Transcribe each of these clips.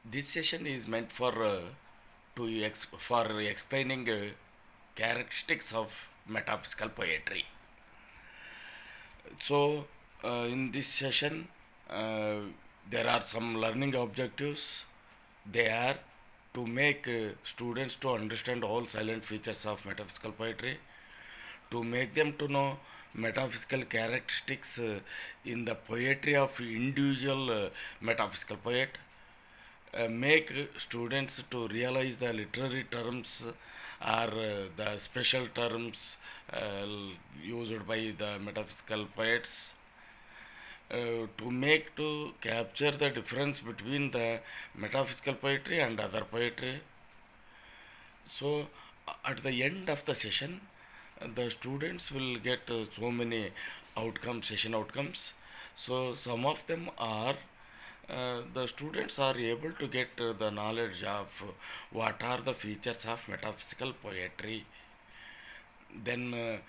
This session is meant for explaining characteristics of metaphysical poetry. So, in this session, uh, there are some learning objectives. They are to make students to understand all silent features of metaphysical poetry, to make them to know metaphysical characteristics in the poetry of individual metaphysical poet, make students to realize the literary terms or the special terms uh, used by the metaphysical poets, to make to capture the difference between the metaphysical poetry and other poetry. So at the end of the session, the students will get so many outcomes, session outcomes. So some of them are the students are able to get the knowledge of what are the features of metaphysical poetry. Then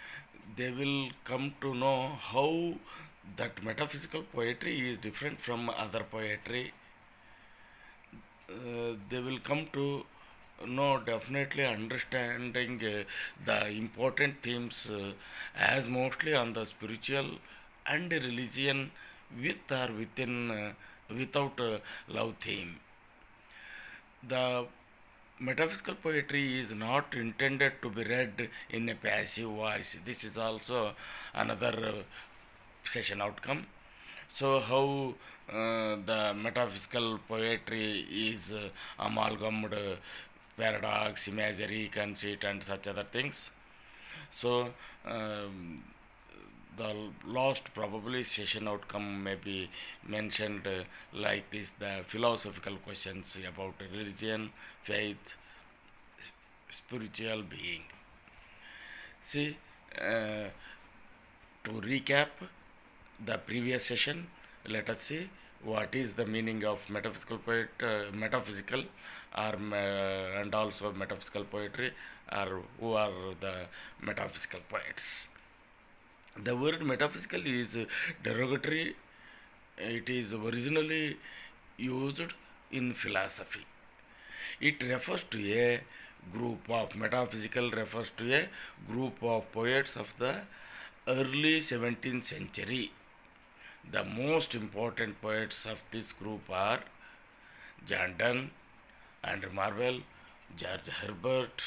they will come to know how that metaphysical poetry is different from other poetry. They will come to know definitely understanding the important themes as mostly on the spiritual and religion with or within without love theme. The metaphysical poetry is not intended to be read in a passive voice. This is also another session outcome. So, how the metaphysical poetry is amalgamated paradox, imagery, conceit, and such other things. So, the last probably session outcome may be mentioned like this: the philosophical questions about religion, faith, spiritual being. See, to recap the previous session, let us see what is the meaning of metaphysical metaphysical, or and also metaphysical poetry, or who are the metaphysical poets. The word metaphysical is derogatory. It is originally used in philosophy. It refers to a group of metaphysical refers to a group of poets of the early 17th century. The most important poets of this group are John Donne, Andrew Marvell, George Herbert,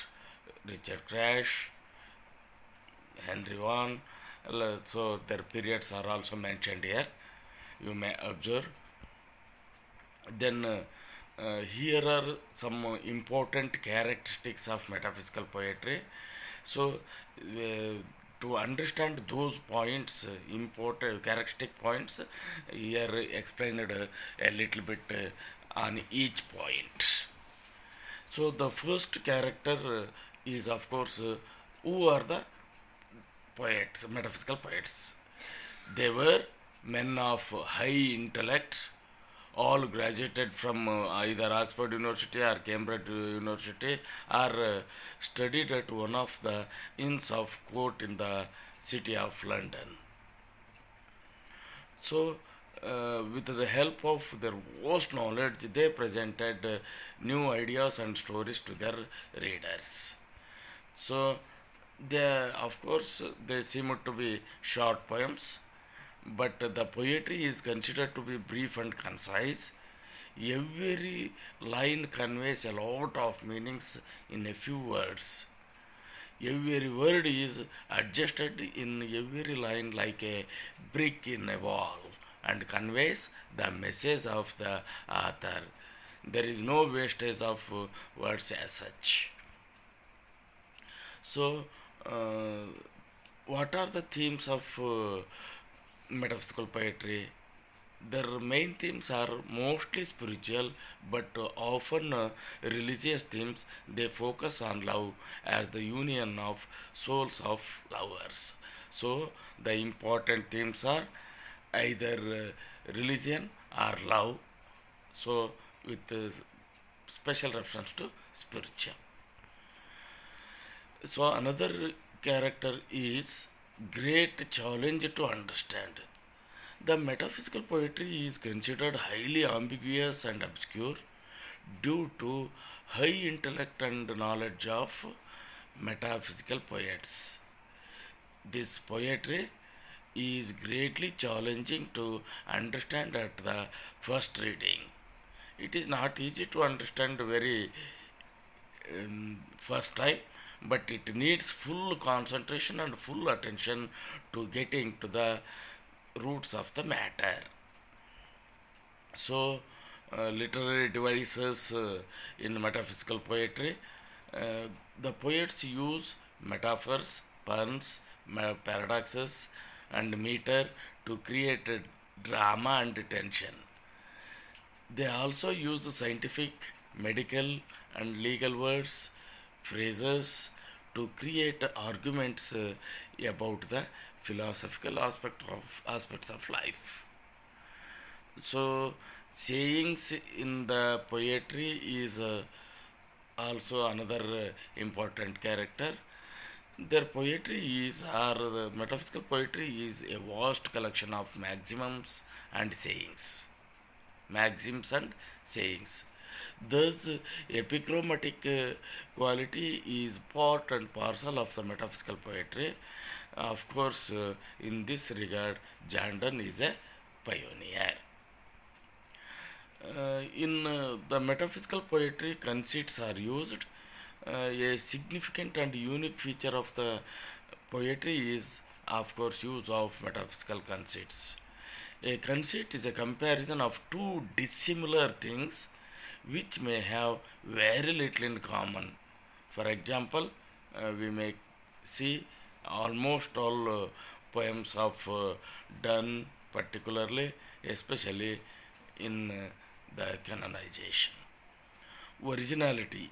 Richard Crash, Henry Vaughan. So their periods are also mentioned here. You may observe. Then here are some important characteristics of metaphysical poetry. So to understand those points, important characteristic points, here explained a little bit on each point. So the first character is of course who are the poets, metaphysical poets. They were men of high intellect, all graduated from either Oxford University or Cambridge University, or studied at one of the Inns of Court in the city of London. So, with the help of their vast knowledge, they presented new ideas and stories to their readers. So, they, of course, they seem to be short poems, but the poetry is considered to be brief and concise. Every line conveys a lot of meanings in a few words. Every word is adjusted in every line like a brick in a wall and conveys the message of the author. There is no wastage of words as such. So, what are the themes of metaphysical poetry? Their main themes are mostly spiritual but often religious themes. They focus on love as the union of souls of lovers. So, the important themes are either religion or love. So, with special reference to spiritual. So, another character is great challenge to understand. The metaphysical poetry is considered highly ambiguous and obscure. due to high intellect and knowledge of metaphysical poets. This poetry is greatly challenging to understand at the first reading. It is not easy to understand very first time, but it needs full concentration and full attention to getting to the roots of the matter. So, literary devices in metaphysical poetry, uh, the poets use metaphors, puns, paradoxes, and meter to create a drama and tension. They also use the scientific, medical, and legal words, phrases to create arguments about the philosophical aspects of life. So, sayings in the poetry is also another important character. Their poetry is, or the metaphysical poetry is a vast collection of maxims and sayings. Thus, epigrammatic quality is part and parcel of the metaphysical poetry. Of course, in this regard, Jandon is a pioneer. In the metaphysical poetry, conceits are used. A significant and unique feature of the poetry is, of course, use of metaphysical conceits. A conceit is a comparison of two dissimilar things which may have very little in common. For example, we may see almost all poems of Donne, particularly, especially in the canonization. Originality.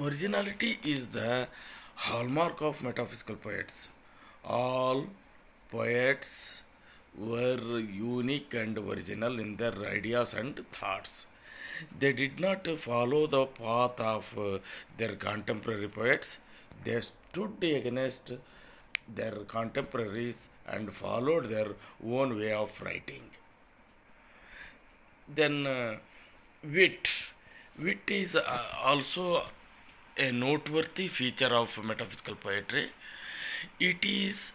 Originality is the hallmark of metaphysical poets. All poets were unique and original in their ideas and thoughts. They did not follow the path of their contemporary poets. They stood against their contemporaries and followed their own way of writing. Then, wit. Wit is also a noteworthy feature of metaphysical poetry. It is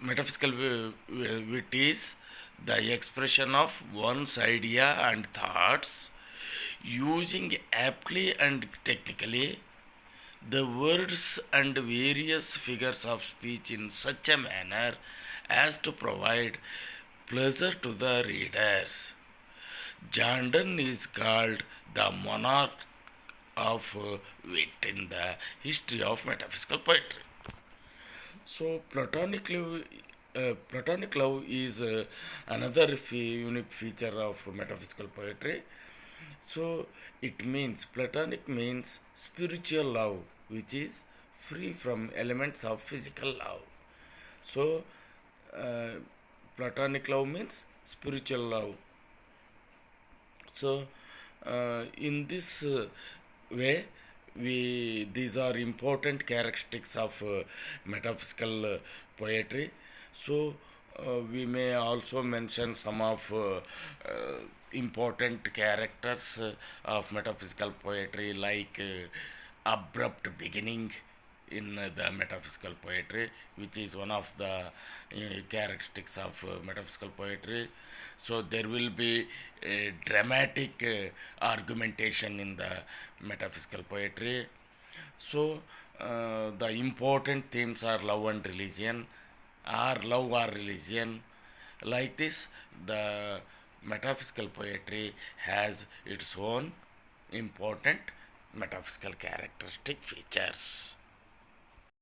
metaphysical wit is the expression of one's idea and thoughts using aptly and technically the words and various figures of speech in such a manner as to provide pleasure to the readers. Jandon is called the monarch of wit in the history of metaphysical poetry. So, Platonic love is another unique feature of metaphysical poetry. So, Platonic means spiritual love, which is free from elements of physical love. So, uh, Platonic love means spiritual love. So, in this way, these are important characteristics of metaphysical poetry. So, we may also mention some of important characters of metaphysical poetry, like abrupt beginning in the metaphysical poetry, which is one of the characteristics of metaphysical poetry. So there will be a dramatic argumentation in the metaphysical poetry. So the important themes are love and religion, or love or religion. Like this, the metaphysical poetry has its own important metaphysical characteristic features.